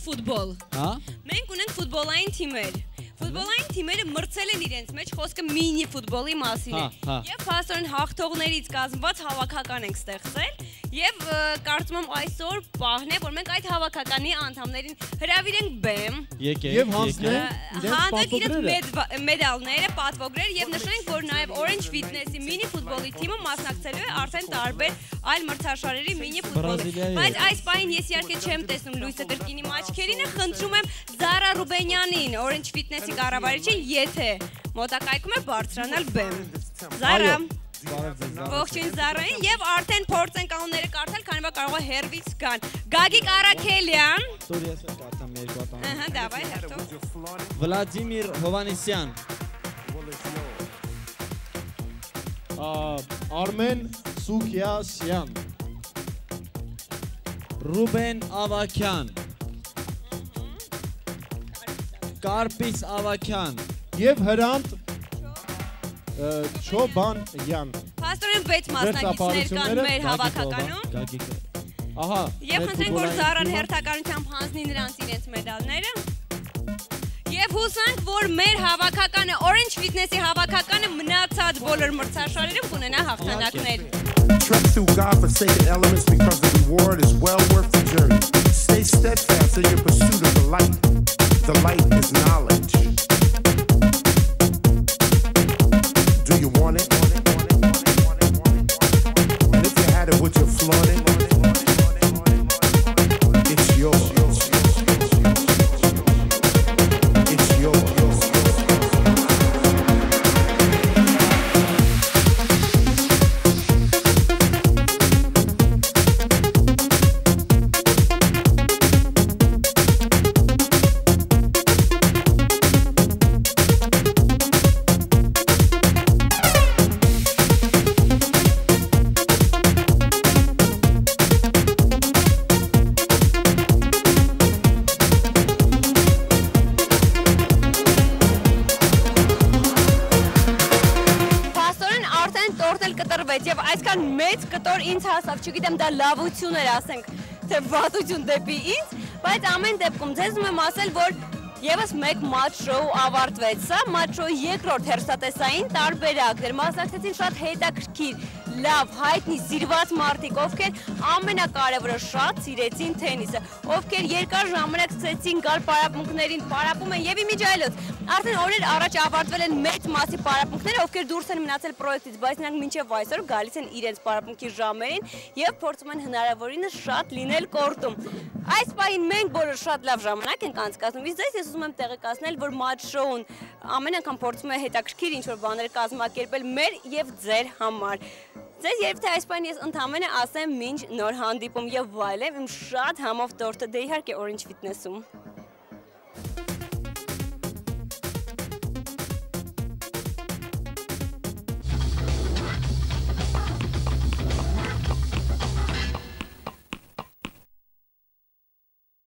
ֆուտբոլ։ Մենք ունենք ֆուտբոլային թիմեր։ Ֆուտբոլային թիմերը մրցել են իրենց մեջ խոսքը մինի ֆուտբոլի մասին է։ Եվ փաստորեն հաղթողներից կազմված հավաքական ենք ստեղծել եւ կարծում եմ այսօր պահն է, որ մենք այդ հավաքականի անդամներին հրավիրենք բեմ եւ հանձնենք իրենց մեդալները, պատվոգրեր եւ նշենք, որ նաեւ Orange Fitness-ի մինի ֆուտբոլի թիմը մասնակցելու է արդեն տարբեր այլ մրցաշարերի մինի ֆուտբոլի։ Բայց այս պահին ես իհարկե չեմ տեսնում լույսը կրկին իմ աչքերին, խնդրում եմ Զարա Ռուբենյանին, Orange Fitness-ի կառավարիչին, եթե մոտակայքում է բարձրանալ բեմ։ Զարա Ողջույն Զարային եւ արդեն փորձենք անունները կարդալ, քանի որ կարող է հերվից գան։ Գագիկ Արաքելյան։ Ստոր ես կարդամ երկու ատամ։ Ահա, դավայ, հերթով։ Վլադիմիր Հովանեսյան։ Արմեն Սուքյասյան։ Ռուբեն Ավակյան։ Կարպիս Ավակյան։ Եվ Հրանտ Չոբանյան։ Փաստորեն 6 մասնակիցներ կան մեր հավաքականում։ Ահա։ Եվ խնդրենք, որ Զարան հերթականությամբ հանձնի նրանց իրենց մեդալները։ Եվ հուսանք, որ մեր հավաքականը, Orange Fitness-ի հավաքականը մնացած բոլոր մրցաշարերում կունենա հաղթանակներ։ Trek through God-forsaken elements because the reward is well worth the journey. Stay steadfast in your pursuit of the light. The light is knowledge. Do you want it? And if you had it, would you flaunt it? It's yours. It's yours. Ինձ հասավ, չգիտեմ դա լավություն էր, ասենք, թե վատություն դեպի ինձ, բայց ամեն դեպքում ձեզ եմ ասել, որ եւս մեկ մաչ շոու ավարտվեց, սա մաչ շոուի երկրորդ հերթատեսային տարբերակն էր, մասնակցեցին շատ հետաքրքիր լավ, հայտնի, սիրված մարդիկ, ովքեր ամենակարևորը շատ սիրեցին թենիսը, ովքեր երկար ժամանակ սկսեցին գալ պարապմունքներին, պարապում են եւ իմիջայլոց։ Արդեն օրեր առաջ ավարտվել են մեծ մասի պարապմունքները, ովքեր դուրս են մնացել պրոյեկտից, բայց նրանք մինչև այսօր գալիս են իրենց պարապմունքի ժամերին եւ փորձում են հնարավորինս շատ լինել կորտում։ Այս պահին մենք բոլոր շատ լավ ժամանակ ենք անցկացնում։ Իսկ ես ուզում եմ տեղեկացնել, որ Mad Show-ն ամեն անգամ փորձում է հետաքրքիր ինչ-որ բաներ կազմակերպել մեր եւ ձեր համար։ Ձեզ երբ թե այս պահին ես ընդհանրապես ասեմ մինչ նոր հանդիպում եւ վայելեմ իմ շատ համով տորտը դե իհարկե Orange Fitness-ում։